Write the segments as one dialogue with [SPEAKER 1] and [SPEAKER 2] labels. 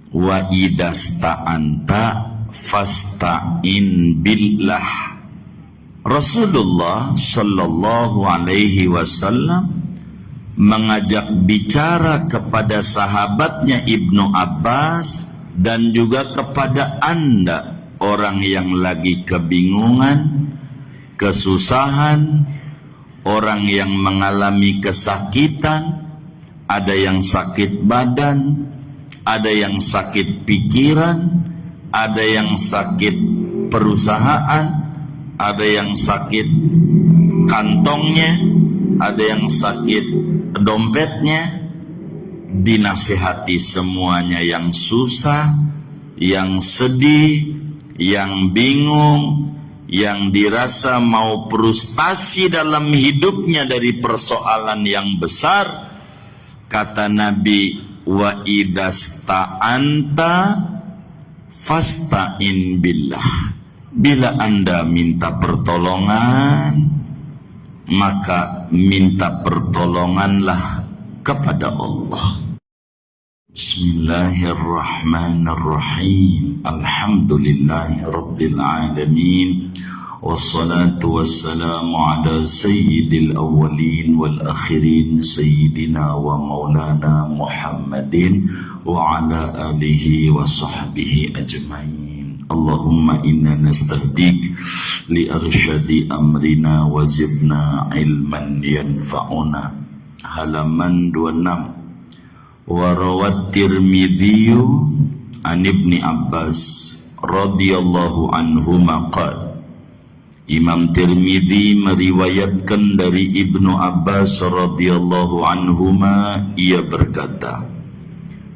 [SPEAKER 1] wa idasta'anta fasta'in billah. Rasulullah sallallahu alaihi wasallam mengajak bicara kepada sahabatnya Ibnu Abbas dan juga kepada Anda orang yang lagi kebingungan, kesusahan, orang yang mengalami kesakitan, ada yang sakit badan, ada yang sakit pikiran, ada yang sakit perusahaan, ada yang sakit kantongnya, ada yang sakit dompetnya. Dinasihati semuanya yang susah, yang sedih, yang bingung, yang dirasa mau frustasi dalam hidupnya dari persoalan yang besar. Kata Nabi, wa idasta'anta fasta'in billah. Bila Anda minta pertolongan, maka minta pertolonganlah kepada Allah. Bismillahirrahmanirrahim. Alhamdulillahi rabbil alamin. Wassalatu wassalamu ala sayyidil awwalin wal akhirin sayyidina wa maulana Muhammadin wa ala alihi wa sahbihi ajma'in. Allahumma inna nastahdik li arsyadi amrina wa zidna ilman yanfa'una. Halaman 26. Wa rawat Tirmidzi an Ibni Abbas radhiyallahu anhuma qala. Imam Tirmidzi meriwayatkan dari Ibnu Abbas radhiyallahu anhuma, ia berkata,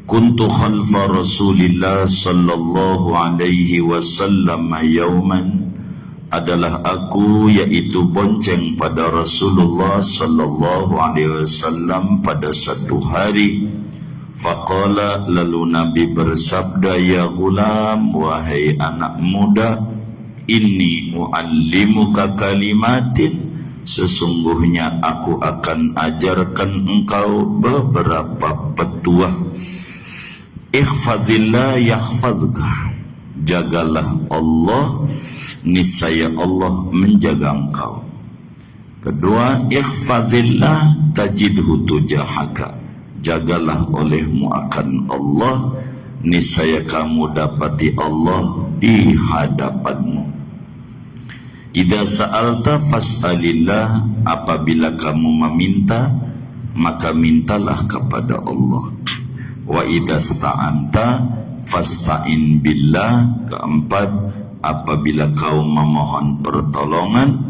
[SPEAKER 1] kuntu khalfa Rasulillah sallallahu alaihi wasallam yauman, adalah aku yaitu bonceng pada Rasulullah sallallahu alaihi wasallam pada satu hari. Faqala, lalu Nabi bersabda, ya gulam, wahai anak muda, inni muallimuka kalimatin, sesungguhnya aku akan ajarkan engkau beberapa petuah. Ihfazillah yahfazka, jagalah Allah, niscaya Allah menjaga engkau. Kedua, ihfazillah tajidhu tujahaka, jagalah olehmu akan Allah, niscaya kamu dapati Allah di hadapanmu. Idza sa'alta fas'alillah, apabila kamu meminta, maka mintalah kepada Allah. Wa idza sta'anta fasta'in billah. Keempat, apabila kau memohon pertolongan,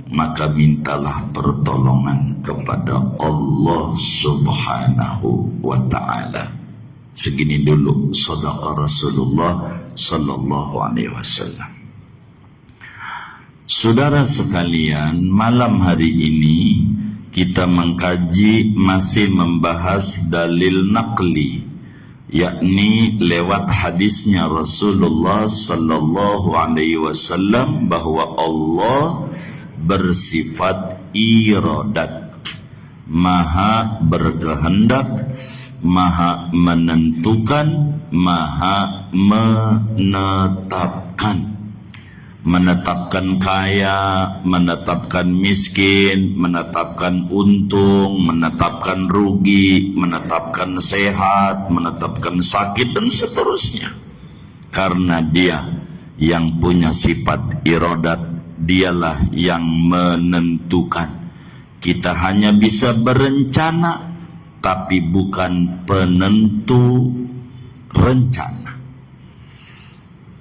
[SPEAKER 1] maka mintalah pertolongan kepada Allah subhanahu wa ta'ala. Segini dulu shadaqa Rasulullah sallallahu alaihi wasallam. Saudara sekalian, malam hari ini kita mengkaji, masih membahas dalil naqli, yakni lewat hadisnya Rasulullah sallallahu alaihi wasallam bahwa Allah bersifat iradat, maha berkehendak, maha menentukan, maha menetapkan. Menetapkan kaya, menetapkan miskin, menetapkan untung, menetapkan rugi, menetapkan sehat, menetapkan sakit, dan seterusnya. Karena dia yang punya sifat iradat, dialah yang menentukan. Kita hanya bisa berencana, tapi bukan penentu rencana.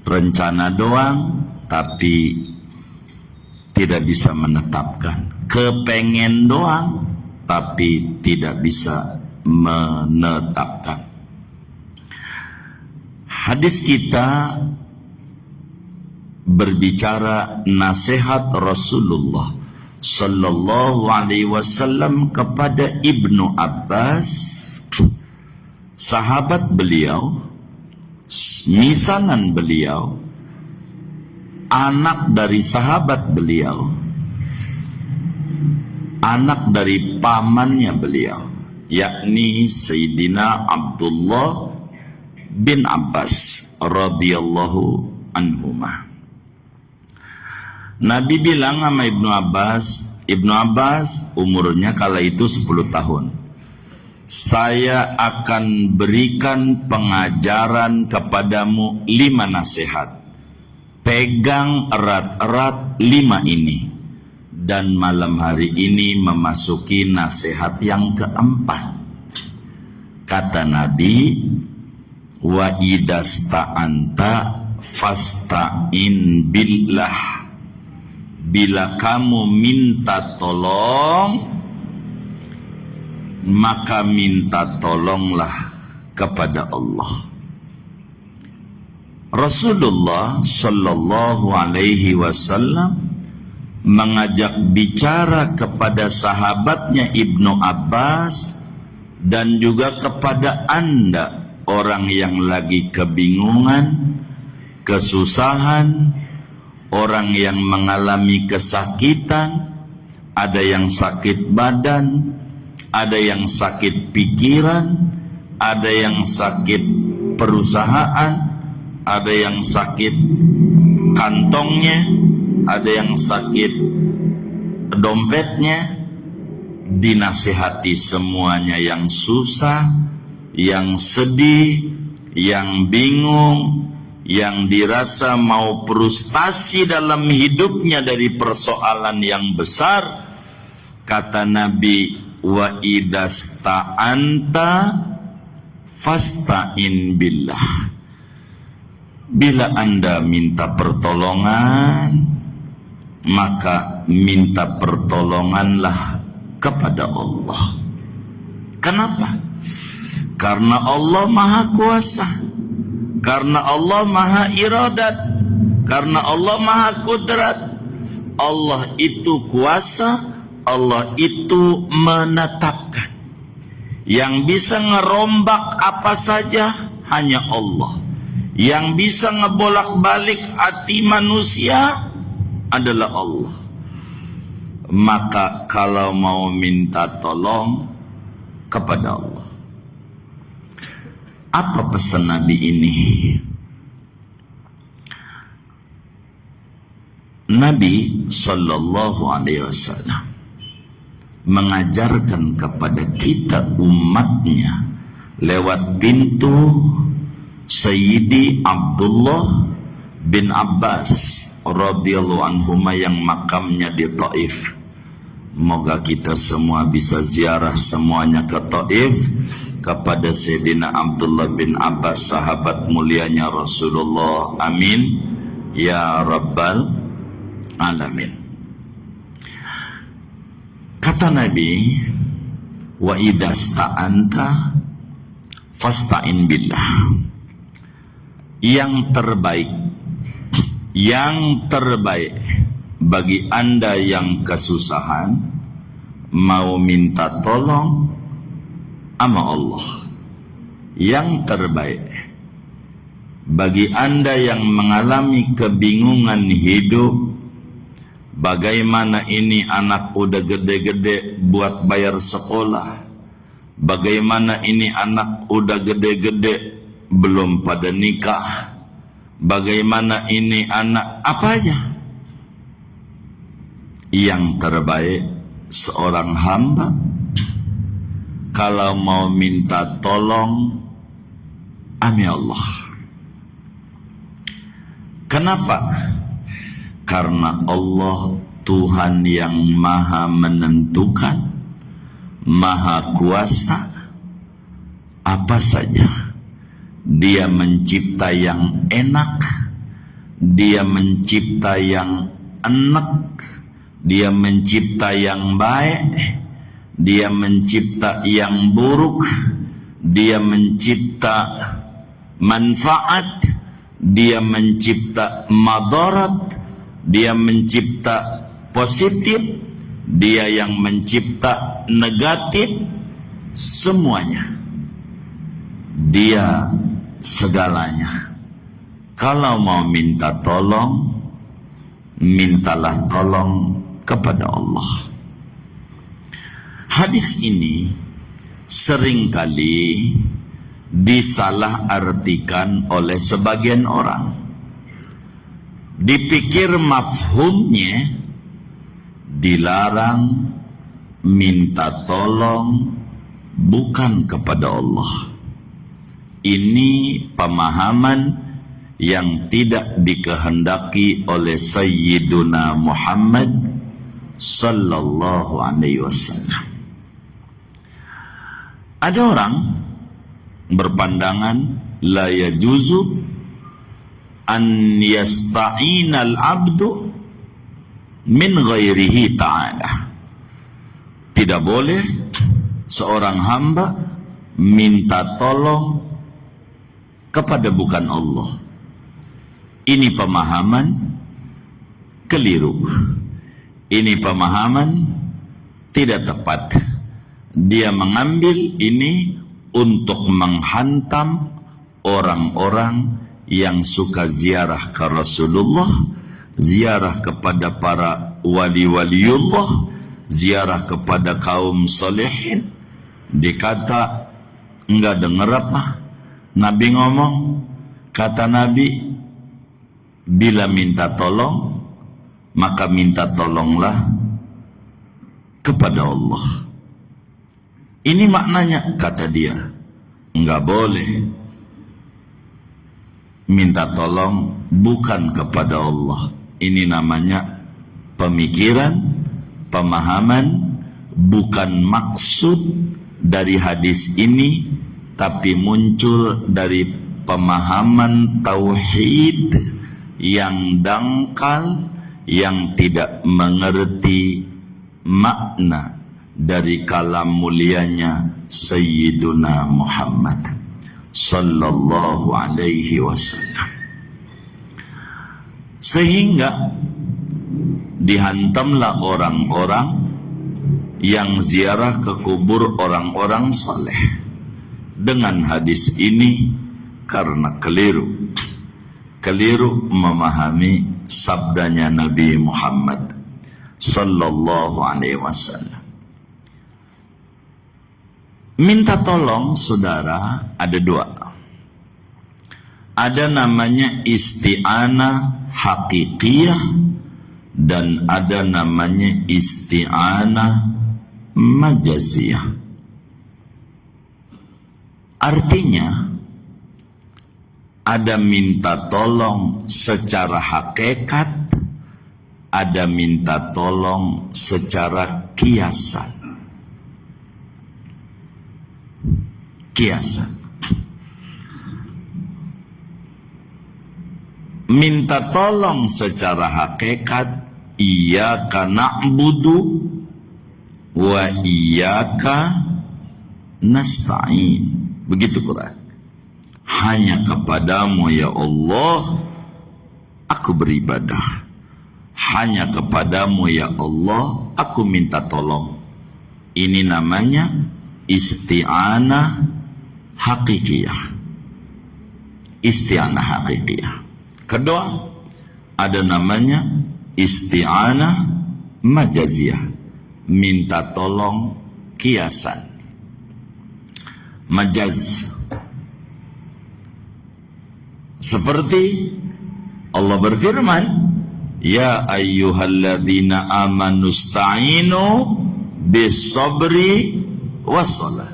[SPEAKER 1] Rencana doang, tapi tidak bisa menetapkan. Kepengen doang, tapi tidak bisa menetapkan. Hadis kita berbicara nasihat Rasulullah sallallahu alaihi wasallam kepada Ibnu Abbas, sahabat beliau, misanan beliau, anak dari sahabat beliau, anak dari pamannya beliau, yakni Sayyidina Abdullah bin Abbas radhiyallahu anhuma. Nabi bilang sama Ibnu Abbas umurnya kala itu 10 tahun. Saya akan berikan pengajaran kepadamu 5 nasihat. Pegang erat-erat 5 ini. Dan malam hari ini memasuki nasihat yang keempat. Kata Nabi, wa idasta'anta fasta'in billah. Bila kamu minta tolong, maka minta tolonglah kepada Allah. Rasulullah sallallahu alaihi wasallam mengajak bicara kepada sahabatnya Ibnu Abbas dan juga kepada Anda orang yang lagi kebingungan, kesusahan, orang yang mengalami kesakitan, ada yang sakit badan, ada yang sakit pikiran, ada yang sakit perusahaan, ada yang sakit kantongnya, ada yang sakit dompetnya. Dinasihati semuanya yang susah, yang sedih, yang bingung, yang dirasa mau frustasi dalam hidupnya dari persoalan yang besar. Kata Nabi, wa idasta'anta fasta'in billah. Bila Anda minta pertolongan, maka minta pertolonganlah kepada Allah. Kenapa? Karena Allah Maha Kuasa, karena Allah Maha Iradat, karena Allah Maha Kudrat. Allah itu kuasa, Allah itu menetapkan. Yang bisa ngerombak apa saja hanya Allah. Yang bisa ngebolak-balik hati manusia adalah Allah. Maka kalau mau minta tolong kepada Allah. Apa pesan Nabi ini? Nabi sallallahu alaihi wasallam mengajarkan kepada kita umatnya lewat pintu Sayyidi Abdullah bin Abbas radhiyallahu anhuma yang makamnya di Taif. Moga kita semua bisa ziarah semuanya ke Taif kepada Sayyidina Abdullah bin Abbas, sahabat mulianya Rasulullah. Amin ya rabbal alamin. Kata Nabi, wa idasta'anta fasta'in billah. Yang terbaik bagi Anda yang kesusahan, mau minta tolong sama Allah. Yang terbaik bagi Anda yang mengalami kebingungan hidup, bagaimana ini anak udah gede-gede buat bayar sekolah, bagaimana ini anak udah gede-gede belum pada nikah, bagaimana ini anak apa aja. Yang terbaik seorang hamba kalau mau minta tolong ami Allah. Kenapa? Karena Allah Tuhan yang maha menentukan, maha kuasa. Apa saja Dia mencipta yang enak, Dia mencipta yang enak, Dia mencipta yang baik, Dia mencipta yang buruk, Dia mencipta manfaat, Dia mencipta madarat, Dia mencipta positif, Dia yang mencipta negatif. Semuanya Dia segalanya. Kalau mau minta tolong, mintalah tolong kepada Allah. Hadis ini seringkali disalahartikan oleh sebagian orang. Dipikir mafhumnya dilarang minta tolong bukan kepada Allah. Ini pemahaman yang tidak dikehendaki oleh Sayyiduna Muhammad sallallahu alaihi wasallam. Ada orang berpandangan la yajuzu an yasta'inal abdu min ghairihi ta'ala. Tidak boleh seorang hamba minta tolong kepada bukan Allah. Ini pemahaman keliru. Ini pemahaman tidak tepat. Dia mengambil ini untuk menghantam orang-orang yang suka ziarah ke Rasulullah, ziarah kepada para wali-waliullah, ziarah kepada kaum salihin. Dikata, enggak dengar apa? Nabi ngomong, kata Nabi, bila minta tolong, maka minta tolonglah kepada Allah. Ini maknanya, kata dia, enggak boleh minta tolong bukan kepada Allah. Ini namanya pemikiran, pemahaman, bukan maksud dari hadis ini, tapi muncul dari pemahaman tauhid yang dangkal, yang tidak mengerti makna dari kalam mulianya Sayyiduna Muhammad sallallahu alaihi wasallam. Sehingga dihantamlah orang-orang yang ziarah ke kubur orang-orang saleh dengan hadis ini karena keliru memahami sabdanya Nabi Muhammad sallallahu alaihi wasallam. Minta tolong, saudara, ada dua. Ada namanya isti'anah hakikiyah dan ada namanya isti'anah majaziyah. Artinya, ada minta tolong secara hakikat, ada minta tolong secara kiasan. Minta tolong secara hakikat, iyyaka na'budu wa iyyaka nasta'in. Begitu Quran. Hanya kepadamu ya Allah aku beribadah. Hanya kepadamu ya Allah aku minta tolong. Ini namanya isti'anah hakikiyah. Isti'anah hakikiyah. Kedua, ada namanya isti'anah majaziyah. Minta tolong kiasan. Majaz. Seperti Allah berfirman, ya ayyuhalladzina amanu sta'inu bis-sabri was-salah.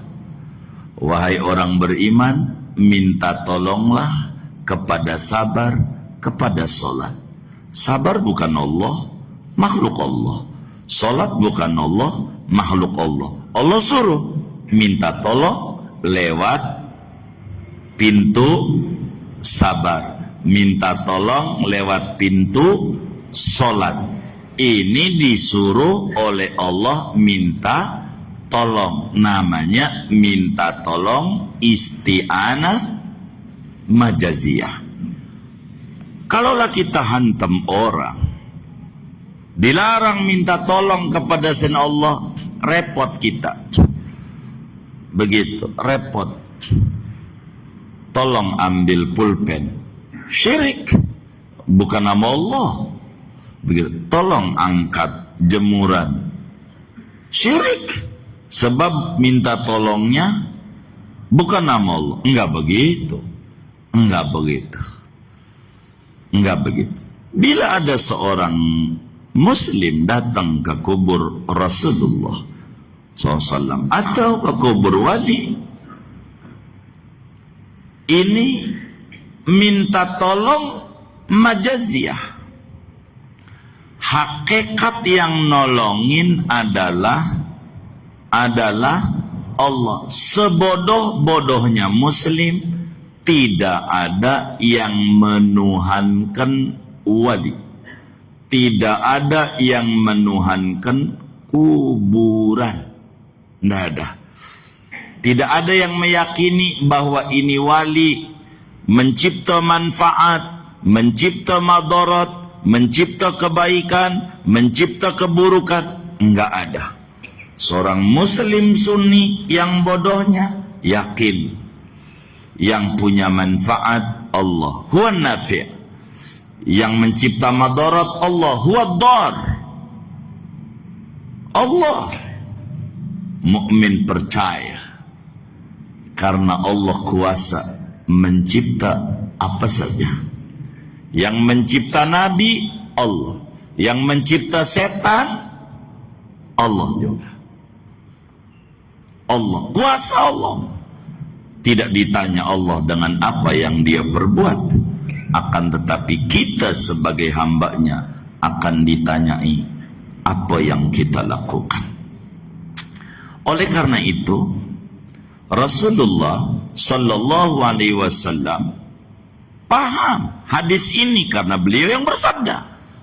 [SPEAKER 1] Wahai orang beriman, minta tolonglah kepada sabar, kepada salat. Sabar bukan Allah, makhluk Allah. Salat bukan Allah, makhluk Allah. Allah suruh minta tolong lewat pintu sabar, minta tolong lewat pintu salat. Ini disuruh oleh Allah minta tolong, namanya minta tolong isti'anah majaziyah. Kalaulah kita hantam orang, dilarang minta tolong kepada selain Allah, repot kita. Begitu, repot. Tolong ambil pulpen, syirik, bukan nama Allah. Begitu. Tolong angkat jemuran, syirik. Sebab minta tolongnya bukan nama Allah. Enggak begitu. Enggak begitu. Enggak begitu. Bila ada seorang Muslim datang ke kubur Rasulullah SAW atau ke kubur wali, ini minta tolong majaziyah. Hakikat yang nolongin adalah Allah. Sebodoh-bodohnya Muslim, tidak ada yang menuhankan wali, tidak ada yang menuhankan kuburan. Tidak ada. Tidak ada yang meyakini bahwa ini wali mencipta manfaat, mencipta madarat, mencipta kebaikan, mencipta keburukan. Enggak ada. Seorang Muslim Sunni yang bodohnya yakin yang punya manfaat Allah, huwa nafi', yang mencipta madarat Allah, huwa dar. Allah. Mukmin percaya karena Allah kuasa mencipta apa saja. Yang mencipta nabi Allah, yang mencipta setan Allah juga. Allah, kuasa Allah. Tidak ditanya Allah dengan apa yang dia perbuat, akan tetapi kita sebagai hambanya akan ditanyai apa yang kita lakukan. Oleh karena itu, Rasulullah Sallallahu Alaihi Wasallam paham hadis ini karena beliau yang bersabda,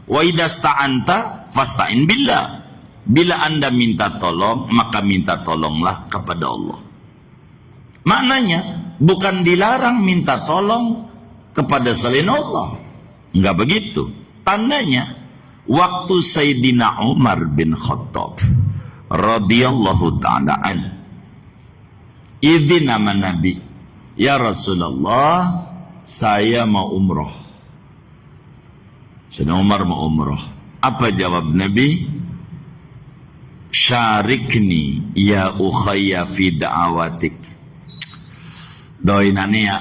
[SPEAKER 1] wa idasta'anta fasta'in billah. Bila anda minta tolong, maka minta tolonglah kepada Allah. Maknanya bukan dilarang minta tolong kepada selain Allah. Enggak begitu. Tandanya waktu Sayyidina Umar bin Khattab radhiyallahu ta'ala an, izin nama Nabi, ya Rasulullah, saya mau umroh. Sayyidina Umar mau umroh. Apa jawab Nabi? Syarikni ya ukhayya fi da'awatik. Doain aneh ya,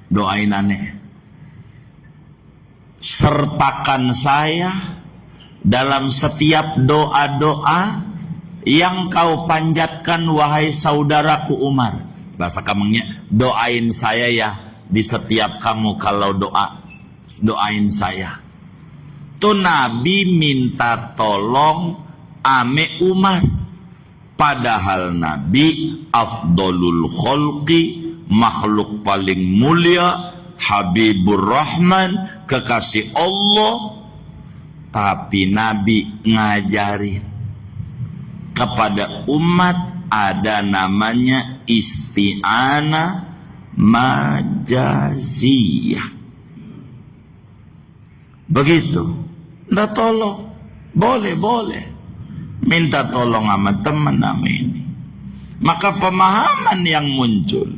[SPEAKER 1] doain aneh. Sertakan saya dalam setiap doa-doa yang kau panjatkan wahai saudaraku Umar. Bahasa kamunya, doain saya ya di setiap kamu kalau doain saya. Tuh Nabi minta tolong ame Umar, padahal Nabi afdolul kholqi, makhluk paling mulia, Habibur Rahman, kekasih Allah. Tapi Nabi ngajarin kepada umat ada namanya isti'anah majaziyah. Begitu. Nggak tolong, boleh minta tolong sama teman nama ini. Maka pemahaman yang muncul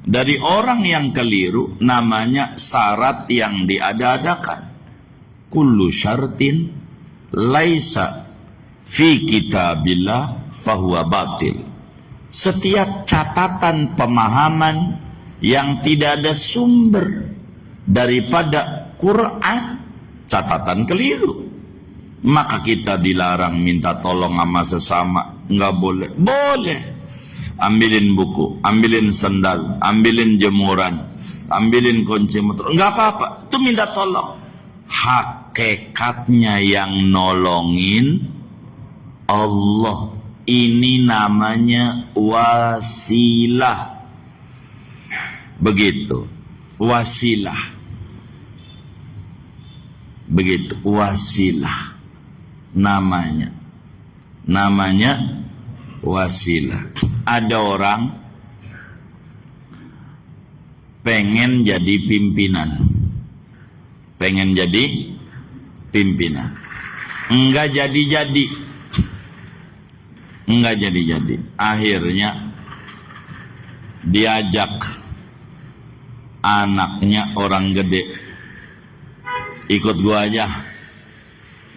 [SPEAKER 1] dari orang yang keliru namanya syarat yang diada-adakan. Kullu syartin laisa fi kitabillah fahuwa batil. Setiap catatan pemahaman yang tidak ada sumber daripada Quran, catatan keliru. Maka kita dilarang minta tolong sama sesama. Enggak boleh. Boleh. Ambilin buku, ambilin sendal, ambilin jemuran, ambilin kunci motor. Enggak apa-apa. Itu minta tolong. Hakikatnya yang nolongin Allah. Ini namanya wasilah. Begitu. Wasilah. Begitu. Wasilah. Namanya wasilah. Ada orang pengen jadi pimpinan, enggak jadi, akhirnya diajak anaknya orang gede, ikut gua aja.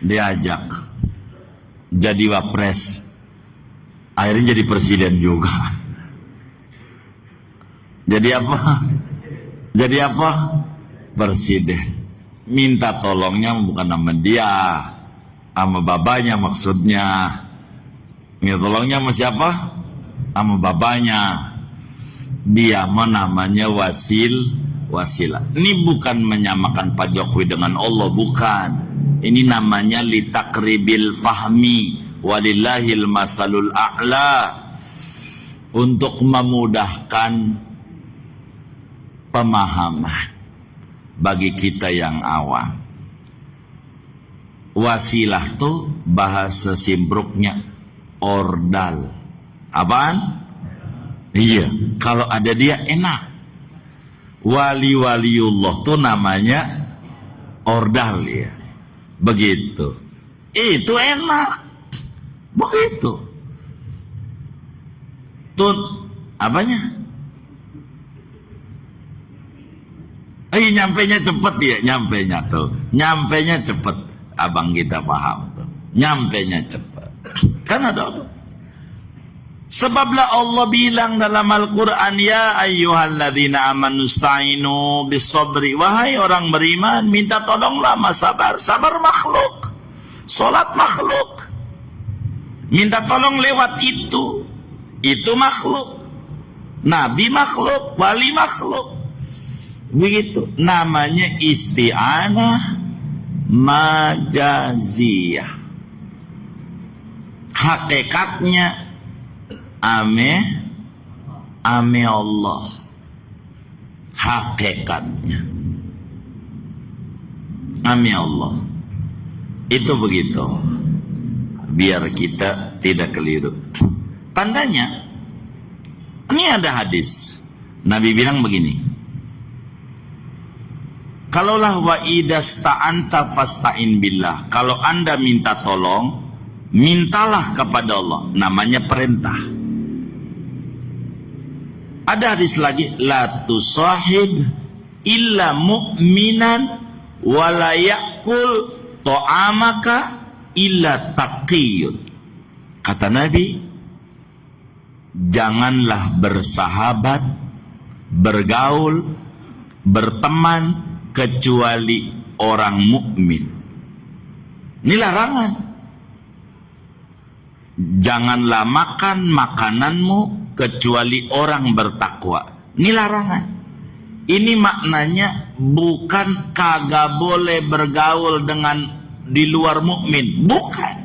[SPEAKER 1] Diajak jadi wapres, akhirnya jadi presiden juga. Jadi apa? Jadi apa? Presiden. Minta tolongnya bukan sama dia, sama babanya maksudnya. Minta tolongnya sama siapa? Sama babanya. Dia mah namanya wasilah. Ini bukan menyamakan Pak Jokowi dengan Allah, bukan. Ini namanya litakribil fahmi walillahil masalul a'la, untuk memudahkan pemahaman bagi kita yang awam. Wasilah tuh bahasa simpruknya ordal. Apaan? Iya, kalau ada dia enak. Waliullah tuh namanya ordal ya. Begitu. Itu enak. Begitu. Tuh apanya? Nyampainya cepet ya, nyampainya tuh. Nyampainya cepet. Abang kita paham tuh. Nyampainya cepet. Kan ada. Sebablah Allah bilang dalam Al-Quran, ya ayyuhalladzina amanu sta'inu bisabri. Wahai orang beriman, minta tolonglah sama sabar. Sabar makhluk, solat makhluk. Minta tolong lewat itu makhluk. Nabi makhluk, wali makhluk. Begitu. Namanya isti'anah majaziyah. Hakikatnya ame Allah. Hakikatnya ame Allah. Itu begitu. Biar kita tidak keliru. Tandanya, ini ada hadis. Nabi bilang begini. Kalaulah wa idasta'anta fasta'in billah. Kalau Anda minta tolong, mintalah kepada Allah. Namanya perintah. Ada hadis lagi, la tusahib illa mu'minan wa la ya'kul ta'amaka illa taqiyun. Kata Nabi, janganlah bersahabat, bergaul, berteman kecuali orang mukmin. Ini larangan. Janganlah makan makananmu kecuali orang bertakwa. Ini larangan. Ini maknanya bukan kagak boleh bergaul dengan di luar mukmin, bukan.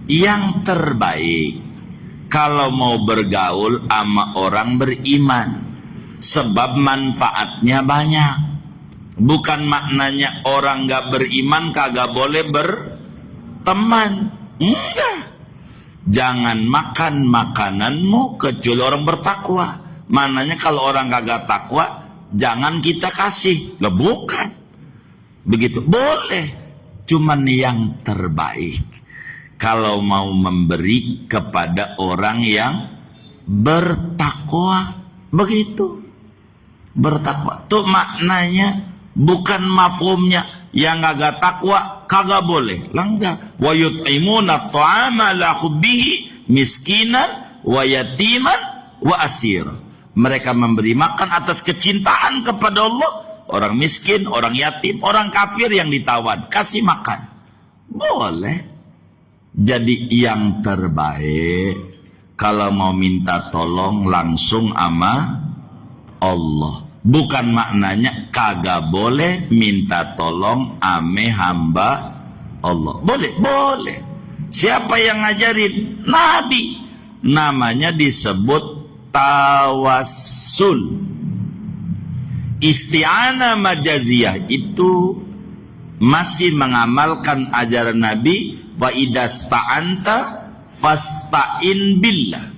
[SPEAKER 1] Yang terbaik kalau mau bergaul sama orang beriman, sebab manfaatnya banyak. Bukan maknanya orang gak beriman kagak boleh berteman. Enggak. Jangan makan makananmu kecuali orang bertakwa. Maknanya kalau orang kagak takwa, jangan kita kasih. Lah bukan. Begitu. Boleh. Cuman yang terbaik. Kalau mau memberi kepada orang yang bertakwa. Begitu. Bertakwa. Itu maknanya. Bukan mafhumnya. Yang kagak takwa kagak boleh. Langgar. Wa yut'imuna ta'ama la hubbihi miskinan wa yatiman wa asir. Mereka memberi makan atas kecintaan kepada Allah. Orang miskin, orang yatim, orang kafir yang ditawan. Kasih makan. Boleh. Jadi yang terbaik, kalau mau minta tolong langsung sama Allah. Bukan maknanya kagak boleh minta tolong ame hamba Allah. Boleh, boleh. Siapa yang ngajarin? Nabi. Namanya disebut tawassul. Isti'anah majaziyah itu masih mengamalkan ajaran Nabi, wa idasta'anta fasta'in billah.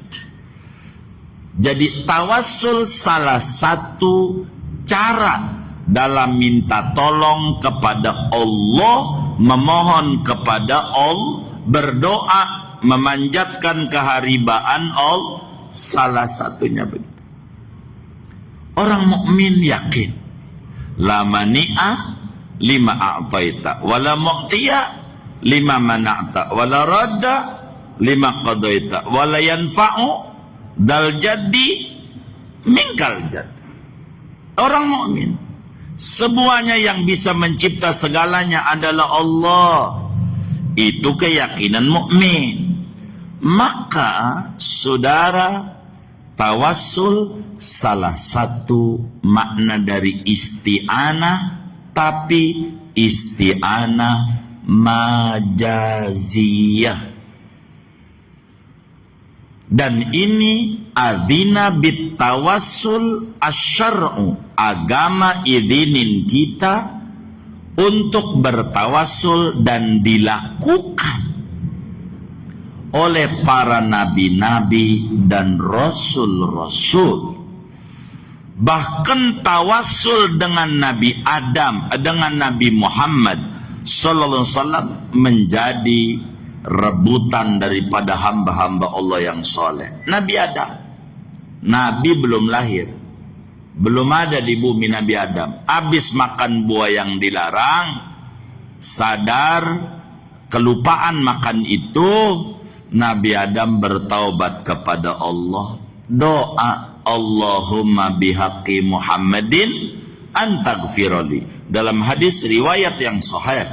[SPEAKER 1] Jadi tawassul salah satu cara dalam minta tolong kepada Allah, memohon kepada Allah, berdoa, memanjatkan keharibaan Allah, salah satunya begitu. Orang mukmin yakin, la mani'a lima a'taita, wala mu'tiya lima mana'ta, wala radda lima qadaita, wala yanfa'u dal jaddi Minkal jad. Orang mukmin. Semuanya yang bisa mencipta segalanya adalah Allah. Itu keyakinan mukmin. Maka saudara, tawassul salah satu makna dari isti'anah, tapi isti'anah majaziyah. Dan ini adzina bit tawassul asyar'u, agama izinin kita untuk bertawassul dan dilakukan oleh para nabi-nabi dan rasul-rasul. Bahkan tawassul dengan Nabi Adam, dengan Nabi Muhammad sallallahu alaihi wasallam menjadi rebutan daripada hamba-hamba Allah yang soleh. Nabi Adam, Nabi belum lahir, belum ada di bumi Nabi Adam. Habis makan buah yang dilarang, sadar, kelupaan makan itu, Nabi Adam bertaubat kepada Allah. Doa, Allahumma bihaqqi Muhammadin antaghfirli. Dalam hadis riwayat yang sahih,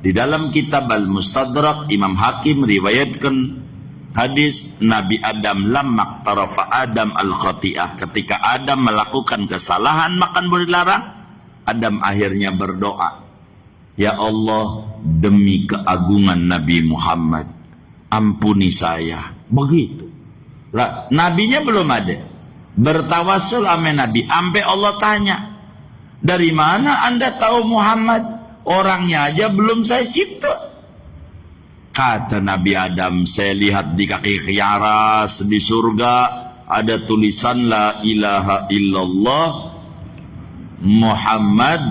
[SPEAKER 1] di dalam kitab Al-Mustadrak, Imam Hakim riwayatkan hadis Nabi Adam lamma tarafa Adam al-khati'ah. Ketika Adam melakukan kesalahan makan buah dilarang, Adam akhirnya berdoa, ya Allah, demi keagungan Nabi Muhammad, ampuni saya. Begitu. Lah, nabinya belum ada. Bertawassul sama Nabi. Sampai Allah tanya, dari mana Anda tahu Muhammad? Orangnya aja belum saya cipta. Kata Nabi Adam, saya lihat di kaki kiaras di surga ada tulisan la ilaha illallah Muhammad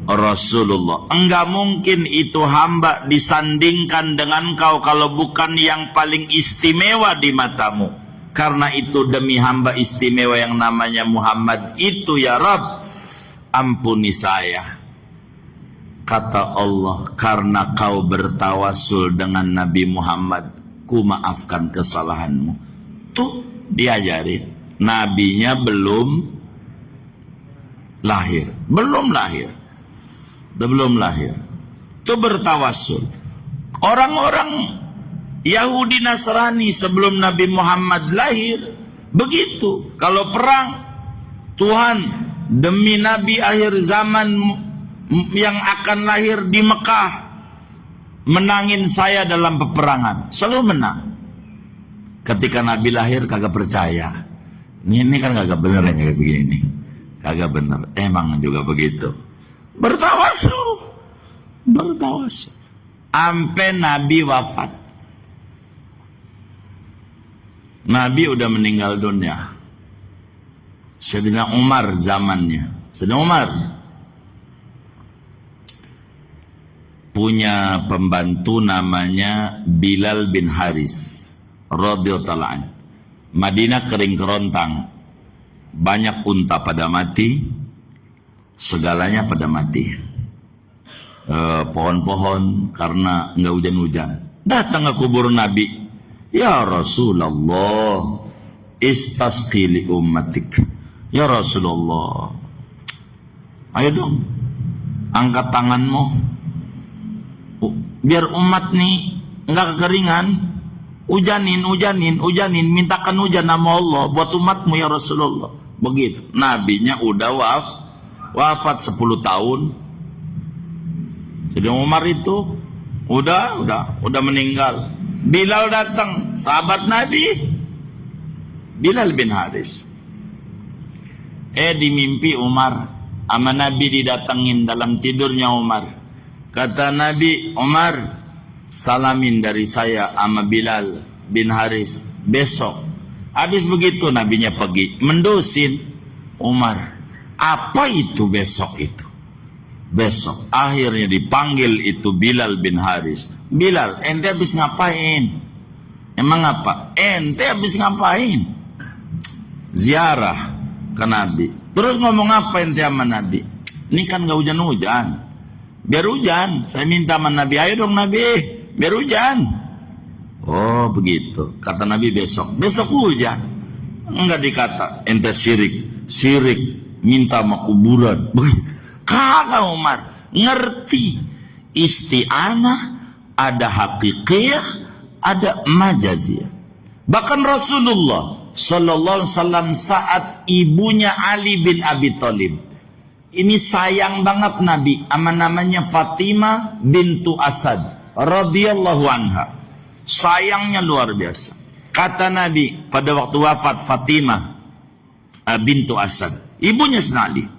[SPEAKER 1] Rasulullah. Enggak mungkin itu hamba disandingkan dengan kau kalau bukan yang paling istimewa di matamu. Karena itu demi hamba istimewa yang namanya Muhammad itu, ya Rabb, ampuni saya. Kata Allah, karena kau bertawassul dengan Nabi Muhammad, ku maafkan kesalahanmu. Tuh diajarin. Nabinya belum lahir. Belum lahir. Belum lahir. Tuh bertawassul. Orang-orang Yahudi Nasrani sebelum Nabi Muhammad lahir, begitu. Kalau perang, Tuhan, demi Nabi akhir zaman yang akan lahir di Mekah, menangin saya dalam peperangan. Selalu menang. Ketika Nabi lahir kagak percaya. Ini kan kagak bener yang kayak begini. Kagak bener. Emang juga begitu. Bertawassul. Bertawassul. Sampai Nabi wafat. Nabi udah meninggal dunia. Sayyidina Umar zamannya. Sayyidina Umar punya pembantu namanya Bilal bin Haris radhiyallahu anhu. Madinah kering kerontang, banyak unta pada mati, segalanya pada mati. Pohon-pohon karena nggak hujan-hujan. Datang ke kubur Nabi, ya Rasulullah, istasqi li ummatik. Ya Rasulullah, ayo dong, angkat tanganmu. Biar umat nih enggak kekeringan, hujanin, mintakan hujan nama Allah buat umatmu ya Rasulullah. Begitu. Nabinya udah wafat 10 tahun. Jadi Umar itu udah meninggal. Bilal datang, sahabat Nabi, Bilal bin Haris. Di mimpi Umar sama Nabi didatengin dalam tidurnya Umar. Kata Nabi, Umar, salamin dari saya sama Bilal bin Haris besok. Habis begitu Nabinya pergi, mendusin Umar. Apa itu besok itu? Besok. Akhirnya dipanggil itu Bilal bin Haris. Bilal, ente habis ngapain? Emang apa? Ente habis ngapain? Ziarah ke Nabi. Terus ngomong apa ente sama Nabi? Ini kan gak hujan-hujan. Biar hujan, saya minta sama Nabi, ayo dong Nabi, biar hujan. Oh begitu, kata Nabi besok hujan. Enggak dikata ente syirik minta sama kuburan. Kagak Umar, ngerti isti'anah ada hakikiyah, ada majaziyah. Bahkan Rasulullah sallallahu alaihi wasallam saat ibunya Ali bin Abi Thalib ini sayang banget Nabi sama namanya Fatimah bintu Asad radhiyallahu anha. Sayangnya luar biasa. Kata Nabi pada waktu wafat Fatimah bintu Asad, ibunya Ali,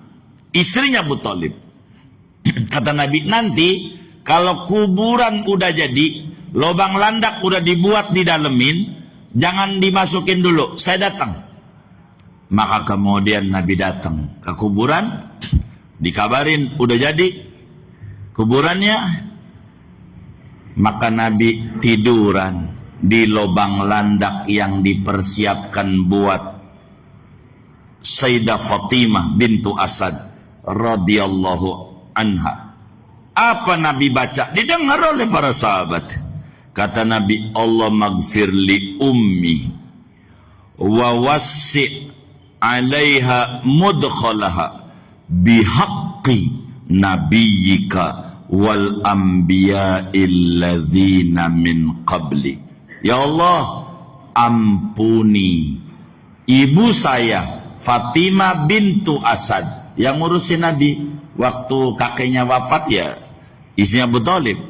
[SPEAKER 1] istrinya Abu Thalib. Kata Nabi, nanti kalau kuburan udah jadi, lubang landak udah dibuat di dalemin, jangan dimasukin dulu, saya datang. Maka kemudian Nabi datang ke kuburan, dikabarin udah jadi kuburannya. Maka Nabi tiduran di lubang landak yang dipersiapkan buat Sayyidah Fatimah bintu Asad radhiyallahu anha. Apa Nabi baca? Didengar oleh para sahabat. Kata Nabi, Allah maghfir li ummi wa wassi' alaiha mudkhalaha bihaqqi nabiyyika wal anbiya'il ladzina min qabli. Ya Allah, ampuni ibu saya Fatimah bintu Asad yang ngurusin Nabi waktu kakeknya wafat, ya istrinya Abu Thalib.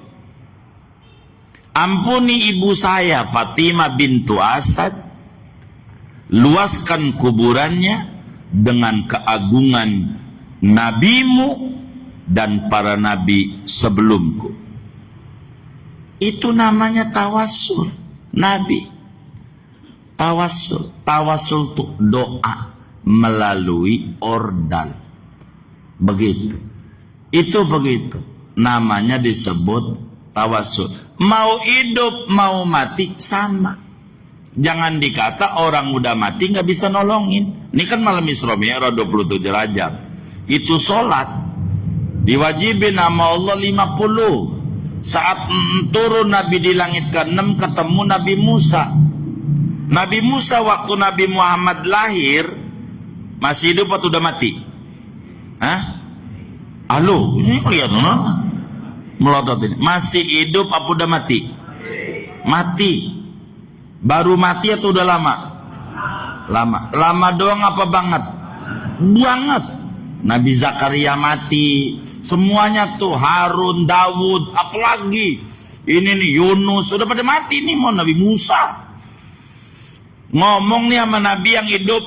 [SPEAKER 1] Ampuni ibu saya Fatimah bintu Asad, luaskan kuburannya dengan keagungan nabimu dan para nabi sebelumku. Itu namanya tawassul. Nabi tawassul itu doa melalui ordal. Begitu. Itu begitu. Namanya disebut tawassul. Mau hidup mau mati sama. Jangan dikata orang udah mati nggak bisa nolongin. Ini kan malam Isra Mi'raj 27 Rajab. Itu sholat diwajibin sama Allah 50. Saat turun Nabi di langit ke-6 ketemu Nabi Musa. Nabi Musa waktu Nabi Muhammad lahir masih hidup atau udah mati? Hah? Halo, ini kelihatan melotot ini. Masih hidup apa udah mati? Mati. Baru mati atau udah lama? Lama. Lama doang apa banget? Banget. Nabi Zakaria mati. Semuanya tuh Harun, Dawud, apalagi ini nih Yunus sudah pada mati nih. Mau Nabi Musa ngomong nih sama Nabi yang hidup,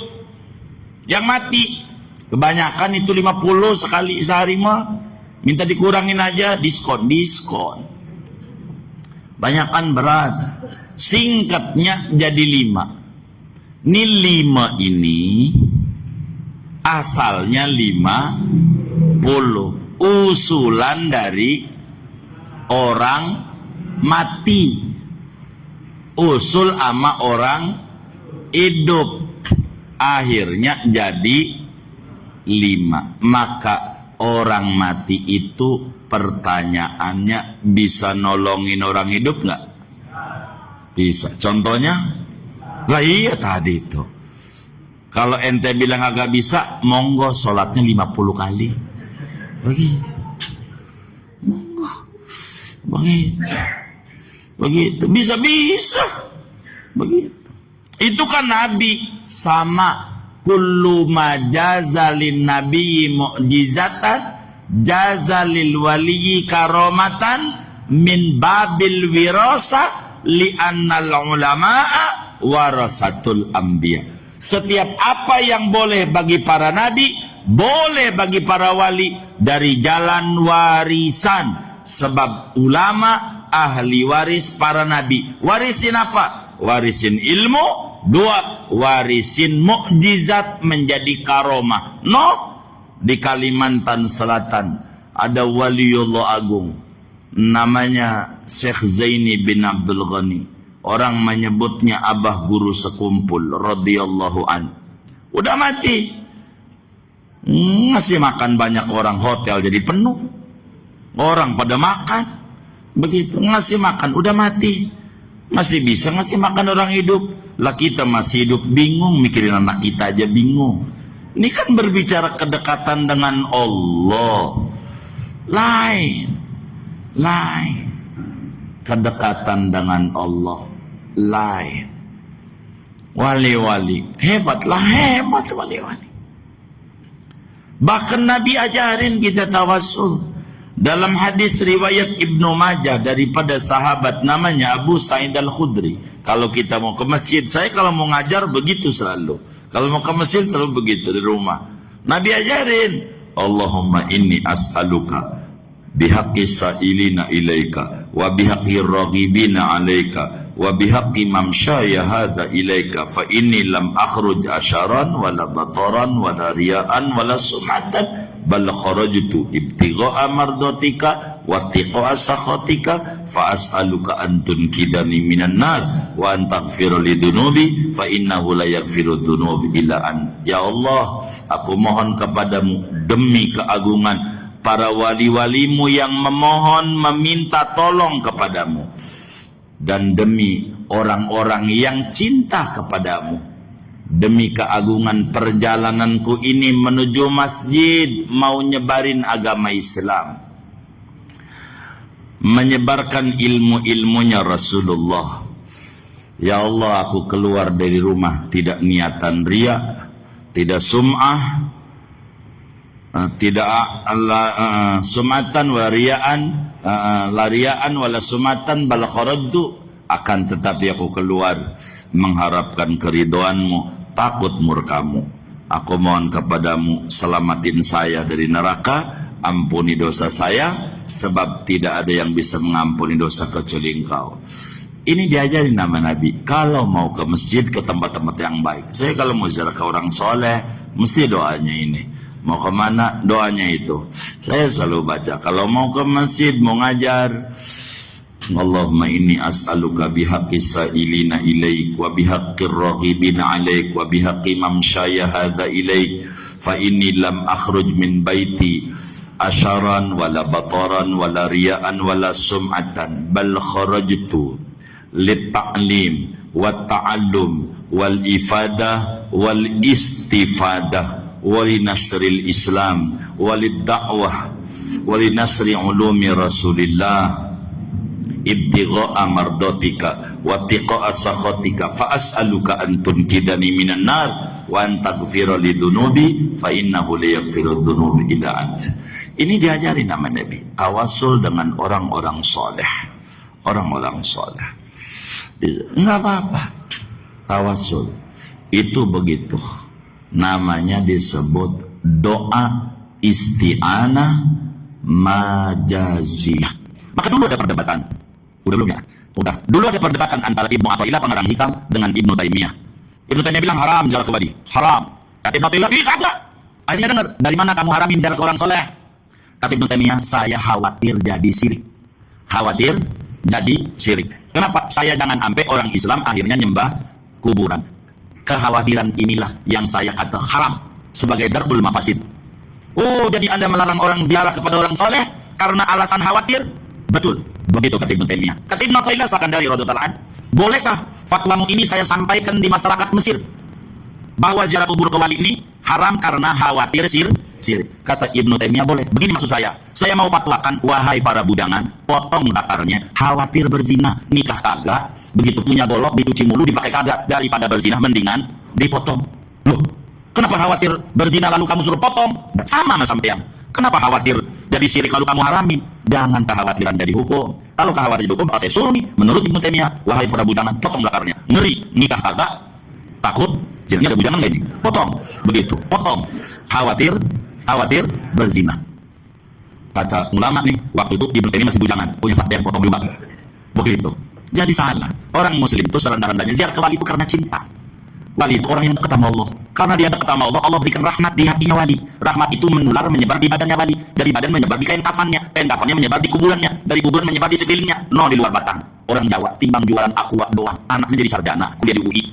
[SPEAKER 1] yang mati kebanyakan itu 50 sekali sehari mah. Minta dikurangin aja, diskon. Banyakan berat. Singkatnya jadi 5. Ini 5 ini asalnya 50. Usulan dari orang mati. Usul sama orang hidup. Akhirnya jadi 5. Maka orang mati itu pertanyaannya bisa nolongin orang hidup nggak? Bisa. Contohnya? Lah iya tadi itu. Kalau ente bilang agak bisa, monggo sholatnya 50 kali. Begitu. Monggo. Begitu. Bisa. Begitu. Itu kan Nabi sama. Kullu ma jazalin nabiyyi mu'jizatan jazalil waliyyi karamatan min babil wirasa li'annal ulama'a warasatul anbiya. Setiap apa yang boleh bagi para nabi, boleh bagi para wali dari jalan warisan. Sebab ulama ahli waris para nabi. Warisin apa? Warisin ilmu. 2, warisin mukjizat menjadi karomah. Di Kalimantan Selatan ada waliullah agung namanya Syekh Zaini bin Abdul Ghani. Orang menyebutnya abah guru sekumpul radhiyallahu an. Udah mati. Ngasih makan banyak orang, hotel jadi penuh. Orang pada makan. Begitu, ngasih makan, udah mati. Masih bisa ngasih makan orang hidup. Lah kita masih hidup bingung, mikirin anak kita aja bingung. Ini kan berbicara kedekatan dengan Allah. Lain. Kedekatan dengan Allah. Lain. Wali-wali. Hebat wali-wali. Bahkan Nabi ajarin kita tawassul. Dalam hadis riwayat Ibnu Majah daripada sahabat namanya Abu Sa'id Al-Khudri. Kalau kita mau ke masjid, saya kalau mau ngajar begitu selalu. Kalau mau ke masjid selalu begitu di rumah. Nabi ajarin, Allahumma inni as'aluka bihaqqi sa'ilina ilaika wa bihaqqi raghibina alaika wa bihaqqi mamsyaya hadha ilaika fa inni lam akhruj asharan wala bataran wala riya'an wala sum'atan bal kharajtu ibtigha'a mardatika wa tiqa'a sakhatika fa as'aluka an tunkidani minan nar wa an taghfira li dhunubi fa innahu la yaghfiru dhunubi illa ant. Ya Allah, aku mohon kepadamu demi keagungan para wali-walimu yang memohon meminta tolong kepadamu, dan demi orang-orang yang cinta kepadamu, demi keagungan perjalananku ini menuju masjid, mau nyebarin agama Islam, menyebarkan ilmu-ilmunya Rasulullah. Ya Allah, aku keluar dari rumah tidak niatan riya, tidak sum'ah, tidak sumatan wariaan, lariaan wala sumatan bal kharajtu, akan tetapi aku keluar mengharapkan keridhoanmu, takut murkamu. Aku mohon kepadamu, selamatin saya dari neraka, ampuni dosa saya, sebab tidak ada yang bisa mengampuni dosa kecuali Engkau. Ini diajarin nama Nabi. Kalau mau ke masjid, ke tempat-tempat yang baik. Saya kalau mau ziarah ke orang soleh, mesti doanya ini. Mau kemana, doanya itu. Saya selalu baca. Kalau mau ke masjid, mau ngajar, Allahumma inni as'aluka bihaqqi sa'ilina ilaik wa bihaqqi raghibina alaik wa bihaqqi mamsyaya hadha ilaik fa inni lam akhruj min baiti asharan wala bataran wala riya'an wala sum'atan bal kharajtu lit-ta'lim wa ta'allum wal ifadah wal istifadah walinasril Islam walid da'wah walinasri ulumi Rasulillah ibtigha'a mardatika wa tiqa'a sakhatika fa as'aluka an tunkidani minan nar wa an taghfira li dhunubi fa innahu la yaghfiru dhunubi illa ant. Ini diajari nama Nabi, tawasul dengan orang-orang soleh. Orang-orang soleh enggak apa-apa, tawasul itu begitu. Namanya disebut doa isti'anah majaziyah. Maka dulu ada perdebatan. Udah belum ya? Udah. Dulu ada perdebatan antara Ibnu Athaillah pengarang hikam dengan Ibnu Taimiyah. Ibnu Taimiyah bilang haram ziarah ke wali. Haram. Kata Ibnu Athaillah, ih kagak. Akhirnya dengar, dari mana kamu haramin ziarah ke orang soleh? Kata Ibnu Taimiyah, saya khawatir jadi syirik. Khawatir jadi syirik. Kenapa? Saya jangan sampai orang Islam akhirnya nyembah kuburan. Kekhawatiran inilah yang saya kata haram sebagai darbul mafasid. Oh, jadi Anda melarang orang ziarah kepada orang soleh karena alasan khawatir? Betul, begitu kata Ibnu Taimiyah. Kata Ibnu Athaillah Sakandari radhiyallahu anhu, bolehkah fatwamu ini saya sampaikan di masyarakat Mesir bahwa ziarah kubur ke wali ini haram karena khawatir syirik? Kata Ibnu Taimiyah, boleh. Begini maksud saya mau fatwakan, wahai para budangan, potong latarnya, khawatir berzina, nikah kagak, begitu punya golok dicuci mulu dipakai kagak, daripada berzina mendingan dipotong. Loh, kenapa khawatir berzina lalu kamu suruh potong? Sama sama sampean. Kenapa khawatir jadi syirik lalu kamu haramin? Jangan kekhawatiran jadi hukum. Kalau kekhawatiran jadi hukum, saya suruh nih, menurut Ibnu Taimiyah, wahai para budangan, potong latarnya. Ngeri, nikah kagak, takut zinanya ada bujangan nggak ini? Potong, begitu, potong. Khawatir berzina. Kata ulama nih, waktu itu Ibnu Taimiyah masih bujangan, punya sakit yang potong jubah. Begitu. Jadi salah. Orang muslim itu serendah-rendahnya ziarah ke wali itu karena cinta. Wali itu orang yang dekat sama Allah. Karena dia dekat sama Allah, Allah berikan rahmat di hatinya wali. Rahmat itu menular menyebar di badannya wali. Dari badan menyebar di kain kafannya. Kain kafannya menyebar di kuburannya. Dari kuburan menyebar di sekelilingnya. No, di luar batang. Orang Jawa timbang jualan aqua doang. Anaknya jadi sarjana, kuliah di UI.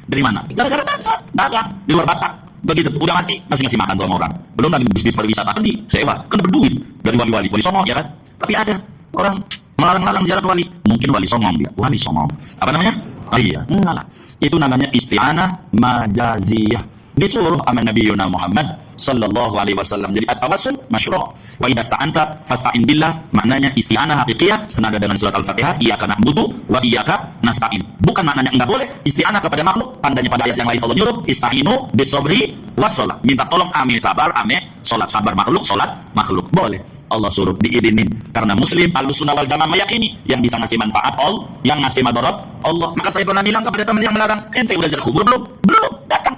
[SPEAKER 1] Dari mana? Gara-gara dagang di luar batang. Begitu udah mati masih ngasih makan tuh sama orang. Belum lagi bisnis pariwisata kan disewa, kan berduit dari wali songong ya kan. Tapi ada orang melarang-larang ziarah wali. Mungkin wali songong dia, wali songong. Apa namanya? Iya, ngalah. Itu namanya isti'anah majaziyah. Disuruh sama Nabi Yuna Muhammad sallallahu alaihi wasallam. Jadi at-tawassul masyru'. Wa idza sta'anta fasta'in billah, maknanya isti'anah hakikiyah senada dengan surat Al-Fatihah, iyyaka na'budu wa iyyaka nasta'in. Bukan maknanya enggak boleh isti'anah kepada makhluk, tandanya pada ayat yang lain Allah nyuruh ista'inu bis-sabri was-shalah. Minta tolong ame sabar, ame salat. Sabar makhluk, salat makhluk. Boleh. Allah suruh diizinin karena muslim Ahlussunnah wal Jamaah meyakini yang bisa ngasih manfaat Allah, yang ngasih madarat Allah. Maka saya pernah bilang kepada teman yang melarang, ente udah ziarah kubur belum? Belum, datang.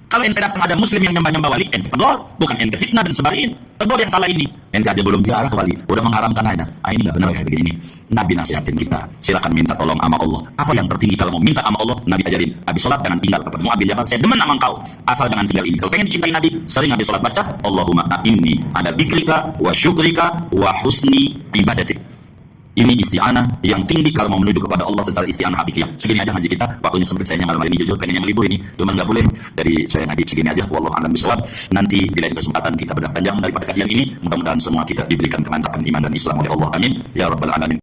[SPEAKER 1] Kalau ente datang ada muslim yang nyembah-nyembah wali, ente tegur, bukan ente fitnah dan sebarin. Tegur yang salah ini. Ente aja belum ziarah ke wali, udah mengharamkan aja. Ini nggak benar kayak begini. Nabi nasihatin kita, silakan minta tolong sama Allah. Apa yang tertinggi kalau mau minta sama Allah? Nabi ajarin, habis sholat jangan tinggal. Kepada Mu'adh bin Jabal, saya demen sama engkau, asal jangan tinggal ini. Kalau pengen dicintai Nabi, sering habis sholat baca, Allahumma a'inni ala dzikrika wa syukrika wa husni ibadatik. Ini isti'anah yang tinggi kalau mau menuju kepada Allah secara isti'anah hakikiyah. Segini aja ngaji kita, waktunya sempit sayangnya malam ini, jujur pengen yang libur ini, cuman nggak boleh. Jadi saya ngaji segini aja, wallahu a'lam bishawab. Nanti di lain kesempatan kita bedah panjang daripada kajian ini. Mudah-mudahan semua kita diberikan kemantapan iman dan Islam oleh Allah, amin ya rabbal alamin.